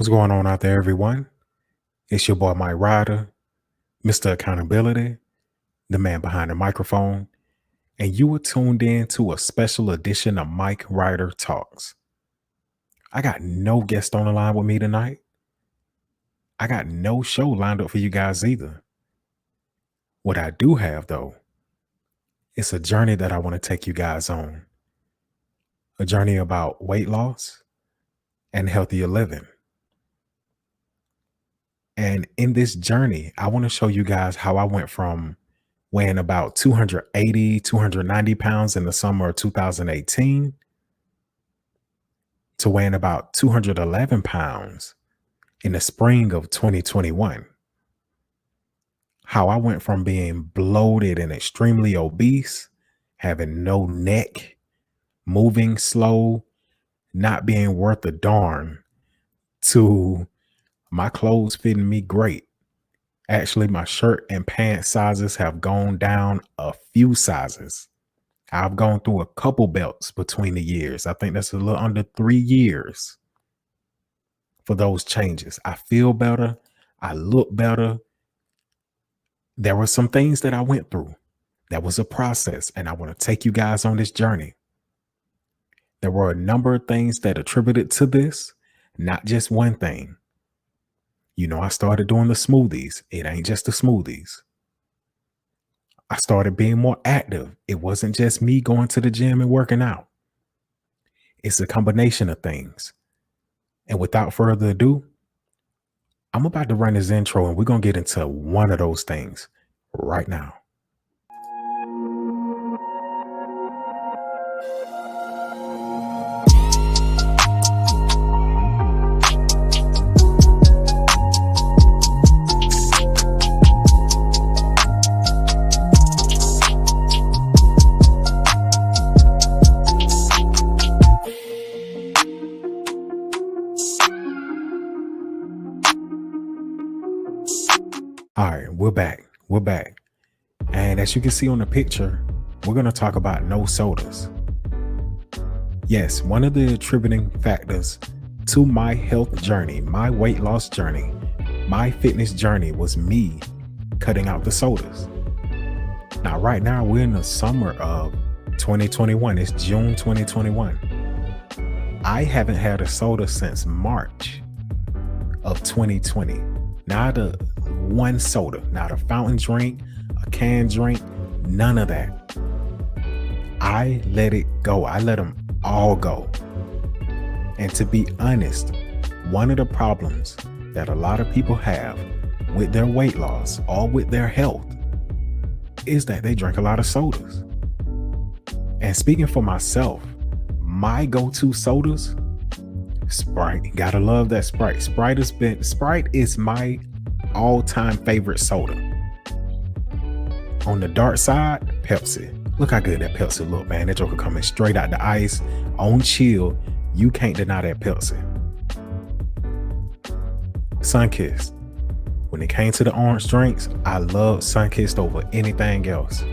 What's going on out there, everyone? It's your boy, Mike Ryder, Mr. Accountability, the man behind the microphone, and you are tuned in to a special edition of Mike Ryder Talks. I got no guest on the line with me tonight. I got no show lined up for you guys either. What I do have, though, is a journey that I want to take you guys on. A journey about weight loss and healthier living. And in this journey, I want to show you guys how I went from weighing about 280, 290 pounds in the summer of 2018 to weighing about 211 pounds in the spring of 2021. How I went from being bloated and extremely obese, having no neck, moving slow, not being worth a darn, to my clothes fitting me great. Actually, my shirt and pants sizes have gone down a few sizes. I've gone through a couple belts between the years. I think that's a little under 3 years for those changes. I feel better. I look better. There were some things that I went through. That was a process, and I want to take you guys on this journey. There were a number of things that attributed to this, not just one thing. I started doing the smoothies. It ain't just the smoothies. I started being more active. It wasn't just me going to the gym and working out. It's a combination of things. And without further ado, I'm about to run this intro and we're going to get into one of those things right now. All right, we're back. And as you can see on the picture, we're going to talk about no sodas. Yes, one of the attributing factors to my health journey, my weight loss journey, my fitness journey was me cutting out the sodas. Now, right now, we're in the summer of 2021. It's June 2021. I haven't had a soda since March of 2020. Not a one soda, not a fountain drink, a canned drink, none of that. I let it go. I let them all go. And to be honest, one of the problems that a lot of people have with their weight loss or with their health is that they drink a lot of sodas. And speaking for myself, my go-to sodas, Sprite. Gotta love that Sprite. Sprite is my all-time favorite soda. On the dark side, Pepsi. Look how good that Pepsi look, man. That joker coming straight out the ice on chill. You can't deny that Pepsi. Sunkist. When it came to the orange drinks, I love Sunkist over anything else.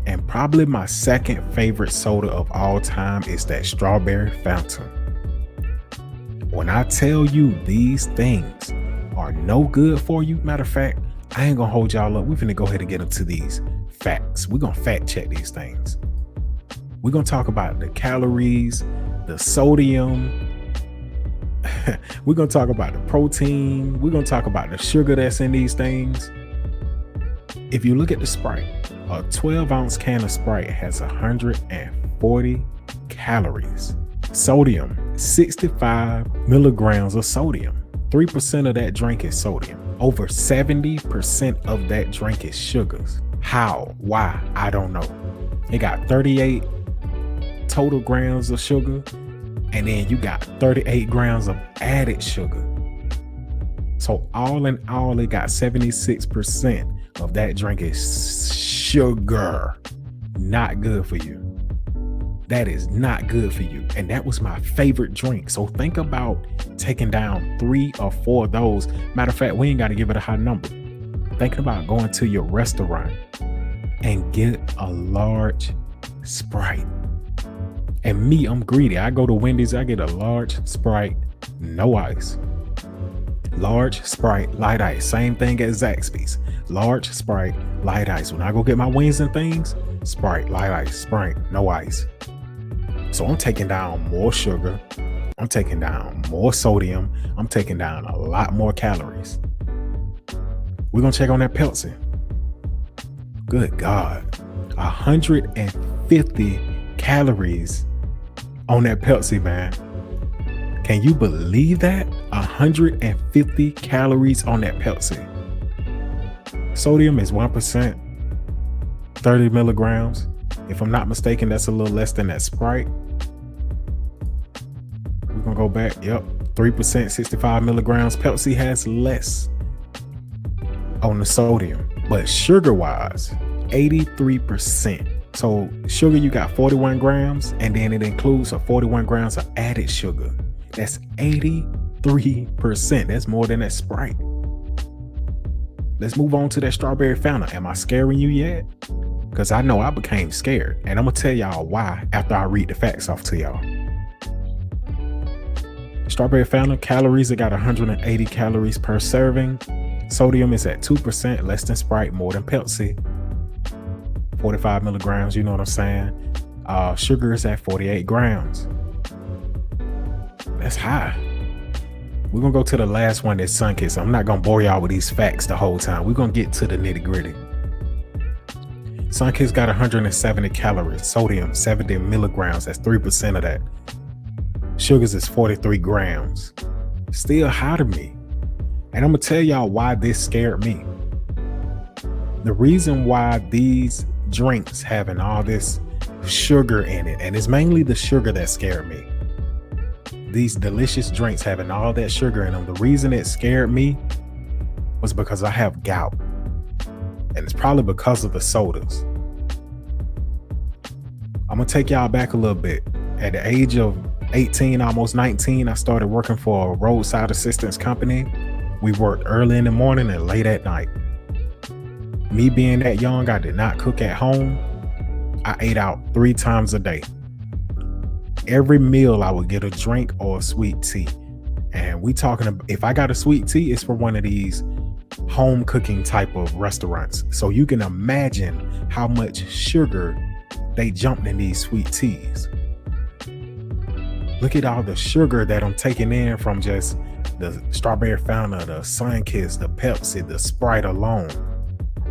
And probably my second favorite soda of all time is that strawberry fountain. When I tell you these things are no good for you, matter of fact, I ain't gonna hold y'all up. We're finna go ahead and get into these facts. We're gonna fact check these things. We're gonna talk about the calories, the sodium. We're gonna talk about the protein. We're gonna talk about the sugar that's in these things. If you look at the Sprite, a 12-ounce can of Sprite has 140 calories. Sodium, 65 milligrams of sodium. 3% of that drink is sodium. Over 70% of that drink is sugars. How? Why? I don't know. It got 38 total grams of sugar, and then you got 38 grams of added sugar. So all in all, it got 76% of that drink is sugar. Not good for you. That is not good for you. And that was my favorite drink. So think about taking down 3 or 4 of those. Matter of fact, we ain't got to give it a high number. Thinking about going to your restaurant and get a large Sprite. And me, I'm greedy. I go to Wendy's, I get a large Sprite no ice. Large Sprite, light ice. Same thing as Zaxby's. Large Sprite, light ice. When I go get my wings and things, Sprite, light ice, Sprite, no ice. So I'm taking down more sugar. I'm taking down more sodium. I'm taking down a lot more calories. We're going to check on that Pepsi. Good God. 150 calories on that Pepsi, man. Can you believe that? 150 calories on that Pepsi. Sodium is 1%, 30 milligrams. If I'm not mistaken, that's a little less than that Sprite. We're going to go back. Yep. 3%, 65 milligrams. Pepsi has less on the sodium, but sugar-wise, 83%. So sugar, you got 41 grams, and then it includes a 41 grams of added sugar. That's 83%. That's more than that Sprite. Let's move on to that strawberry Fanta. Am I scaring you yet? Because I know I became scared, and I'm going to tell y'all why after I read the facts off to y'all. Strawberry Fanta, calories, it got 180 calories per serving. Sodium is at 2%, less than Sprite, more than Pepsi. 45 milligrams, you know what I'm saying? Sugar is at 48 grams. That's high. We're going to go to the last one, that's Sunkist. I'm not going to bore y'all with these facts the whole time. We're going to get to the nitty gritty. Sunkist got 170 calories, sodium 70 milligrams, that's 3% of that. Sugars is 43 grams. Still high to me. And I'm going to tell y'all why this scared me. The reason why these drinks having all this sugar in it, and it's mainly the sugar that scared me. These delicious drinks having all that sugar in them, the reason it scared me was because I have gout. And it's probably because of the sodas. I'm going to take y'all back a little bit. At the age of 18, almost 19, I started working for a roadside assistance company. We worked early in the morning and late at night. Me being that young, I did not cook at home. I ate out 3 times a day. Every meal I would get a drink or a sweet tea. And we talking about, if I got a sweet tea, it's for one of these home cooking type of restaurants. So you can imagine how much sugar they jumped in these sweet teas. Look at all the sugar that I'm taking in from just the strawberry Fanta, the Sunkist, the Pepsi, the Sprite alone.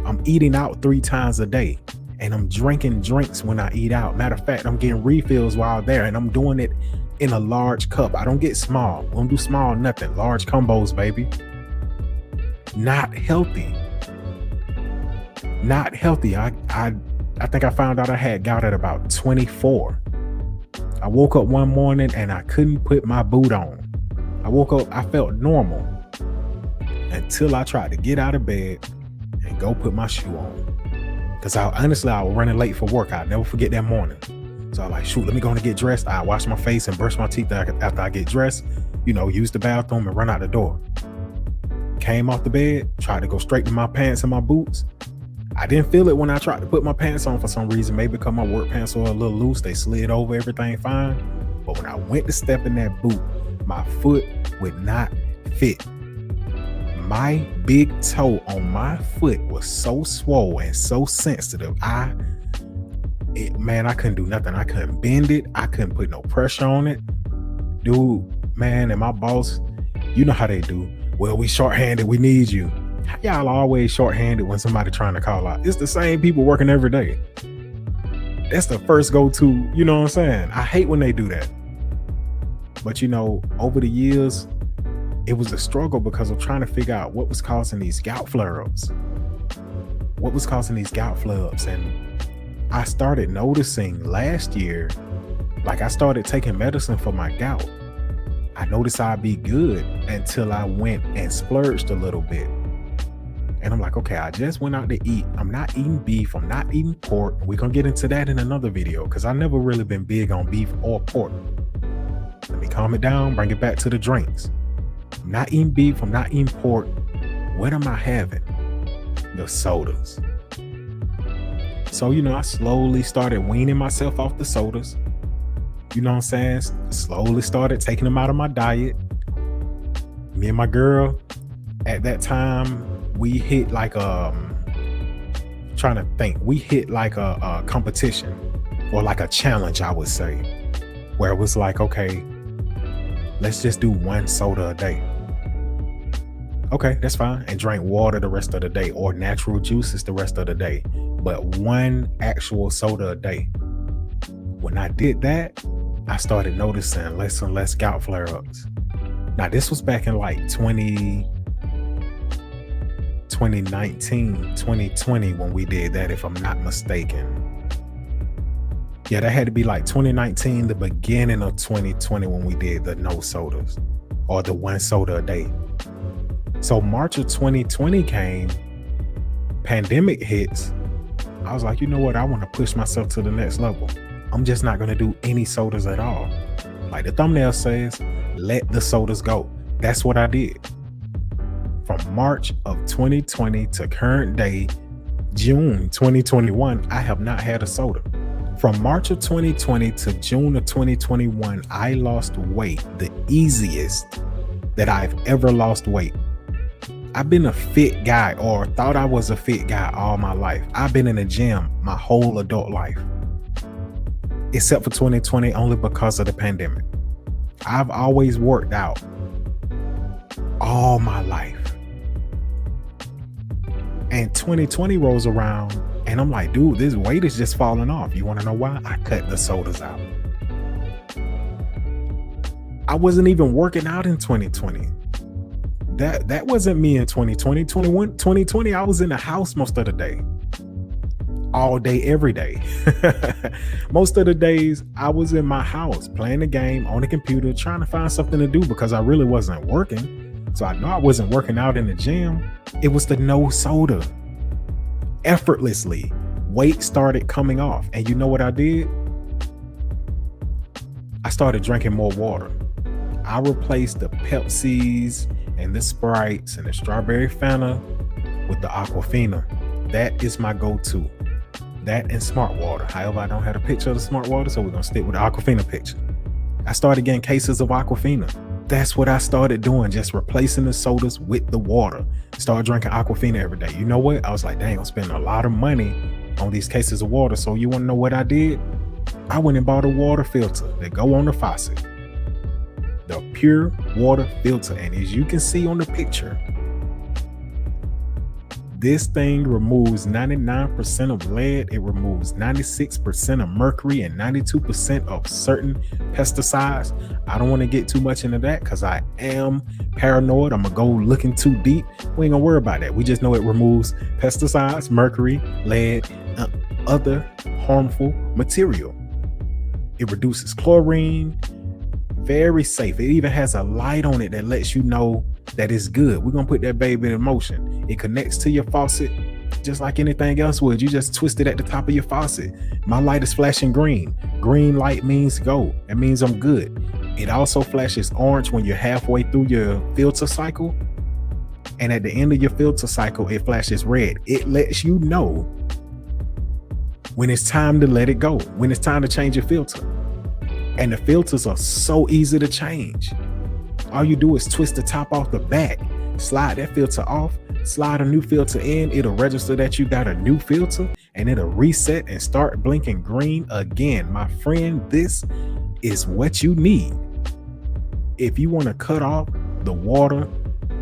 I'm eating out 3 times a day, and I'm drinking drinks when I eat out. Matter of fact, I'm getting refills while there, and I'm doing it in a large cup. I don't get small. I don't do small nothing. Large combos, baby. Not healthy. Not healthy. I think I found out I had gout at about 24. I woke up one morning and I couldn't put my boot on. I woke up, I felt normal until I tried to get out of bed and go put my shoe on. Because I was running late for work. I'll never forget that morning. So I was like, shoot, let me go and get dressed. I wash my face and brush my teeth after I get dressed, use the bathroom and run out the door. Came off the bed, tried to go straight to my pants and my boots. I didn't feel it when I tried to put my pants on for some reason. Maybe because my work pants were a little loose. They slid over, everything fine. But when I went to step in that boot, my foot would not fit. My big toe on my foot was so swollen and so sensitive. I couldn't do nothing. I couldn't bend it. I couldn't put no pressure on it. Dude, man, and my boss, you know how they do. Well, we shorthanded. We need you. Y'all always shorthanded when somebody trying to call out. It's the same people working every day. That's the first go-to, you know what I'm saying? I hate when they do that. But over the years, it was a struggle because of trying to figure out what was causing these gout flare-ups. And I started noticing last year, like I started taking medicine for my gout. I noticed I'd be good until I went and splurged a little bit. And I'm like, okay, I just went out to eat. I'm not eating beef. I'm not eating pork. We're going to get into that in another video because I've never really been big on beef or pork. Let me calm it down, bring it back to the drinks. I'm not eating beef. I'm not eating pork. What am I having? The sodas. So, I slowly started weaning myself off the sodas. You know what I'm saying? Slowly started taking them out of my diet. Me and my girl at that time, we hit like trying to think, we hit like a competition or like a challenge, I would say, where it was like, okay, let's just do one soda a day. Okay, that's fine. And drink water the rest of the day or natural juices the rest of the day. But one actual soda a day. When I did that, I started noticing less and less gout flare-ups. Now, this was back in like 2019, 2020 when we did that, if I'm not mistaken. Yeah, that had to be like 2019, the beginning of 2020 when we did the no sodas or the one soda a day. So March of 2020 came, pandemic hits. I was like, you know what? I want to push myself to the next level. I'm just not going to do any sodas at all. Like the thumbnail says, let the sodas go. That's what I did. From March of 2020 to current day, June 2021, I have not had a soda. From March of 2020 to June of 2021, I lost weight, the easiest that I've ever lost weight. I've been a fit guy, or thought I was a fit guy all my life. I've been in the gym my whole adult life, except for 2020, only because of the pandemic. I've always worked out all my life. And 2020 rolls around and I'm like, dude, this weight is just falling off. You want to know why? I cut the sodas out. I wasn't even working out in 2020. That wasn't me in 2020. 2020, I was in the house most of the day. All day, every day. Most of the days I was in my house playing the game on the computer, trying to find something to do because I really wasn't working. So I know I wasn't working out in the gym. It was the no soda. Effortlessly, weight started coming off. And you know what I did? I started drinking more water. I replaced the Pepsis and the Sprites and the strawberry Fanta with the Aquafina. That is my go-to. That and Smart Water. However, I don't have a picture of the Smart Water, so we're gonna stick with the Aquafina picture. I started getting cases of Aquafina. That's what I started doing, just replacing the sodas with the water. Started drinking Aquafina every day. You know what? I was like, dang, I'm spending a lot of money on these cases of water. So you wanna know what I did? I went and bought a water filter that go on the faucet. The pure water filter. And as you can see on the picture, this thing removes 99% of lead. It removes 96% of mercury and 92% of certain pesticides. I don't want to get too much into that because I am paranoid. I'm going to go looking too deep. We ain't going to worry about that. We just know it removes pesticides, mercury, lead, other harmful material. It reduces chlorine. Very safe. It even has a light on it that lets you know that it's good. We're going to put that baby in motion. It connects to your faucet just like anything else would. You just twist it at the top of your faucet. My light is flashing green. Green light means go. That means I'm good. It also flashes orange when you're halfway through your filter cycle. And at the end of your filter cycle, it flashes red. It lets you know when it's time to let it go, when it's time to change your filter. And the filters are so easy to change. All you do is twist the top off the back, slide that filter off, slide a new filter in. It'll register that you got a new filter and it'll reset and start blinking green again. My friend, this is what you need. If you want to cut off the water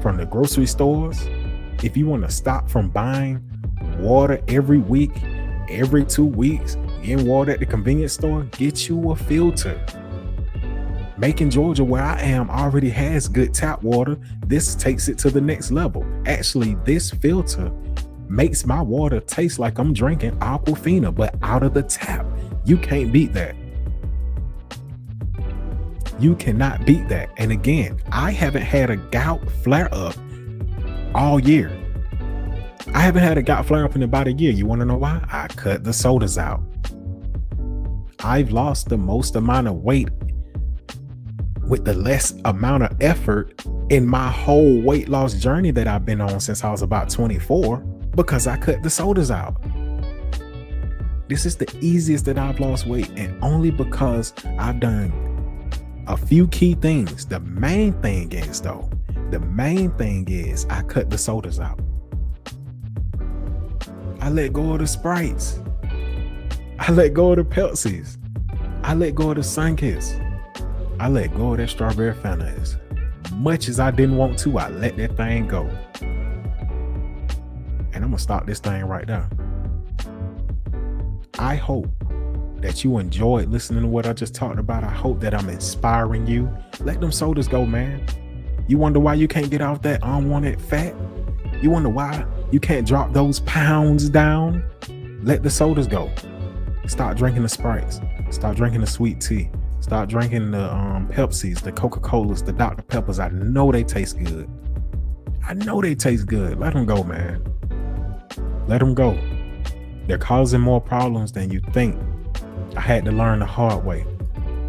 from the grocery stores, if you want to stop from buying water every week, every 2 weeks, getting water at the convenience store, get you a filter. Macon, Georgia, where I am, already has good tap water. This takes it to the next level. Actually, this filter makes my water taste like I'm drinking Aquafina, but out of the tap. You can't beat that. You cannot beat that. And again, I haven't had a gout flare up all year. I haven't had a gout flare up in about a year. You want to know why? I cut the sodas out. I've lost the most amount of weight with the less amount of effort in my whole weight loss journey that I've been on since I was about 24 because I cut the sodas out. This is the easiest that I've lost weight, and only because I've done a few key things. The main thing is, though, the main thing is I cut the sodas out. I let go of the Sprites. I let go of the Pepsis. I let go of the Sunkist. I let go of that strawberry Fanta. As much as I didn't want to, I let that thing go. And I'm gonna stop this thing right now. I hope that you enjoyed listening to what I just talked about. I hope that I'm inspiring you. Let them sodas go, man. You wonder why you can't get off that unwanted fat? You wonder why you can't drop those pounds down? Let the sodas go. Stop drinking the Sprites. Stop drinking the sweet tea. Stop drinking the Pepsis, the Coca-Colas, the Dr. Peppers. I know they taste good. I know they taste good. Let them go, man. Let them go. They're causing more problems than you think. I had to learn the hard way.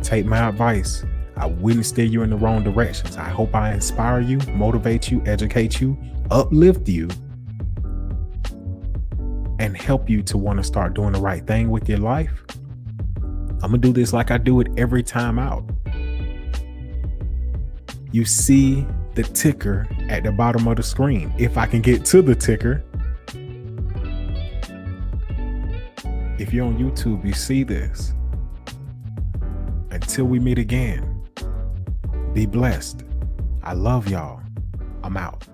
Take my advice. I wouldn't steer you in the wrong directions. I hope I inspire you, motivate you, educate you, uplift you, and help you to want to start doing the right thing with your life. I'm gonna do this like I do it every time out. You see the ticker at the bottom of the screen. If I can get to the ticker. If you're on YouTube, you see this. Until we meet again, be blessed. I love y'all. I'm out.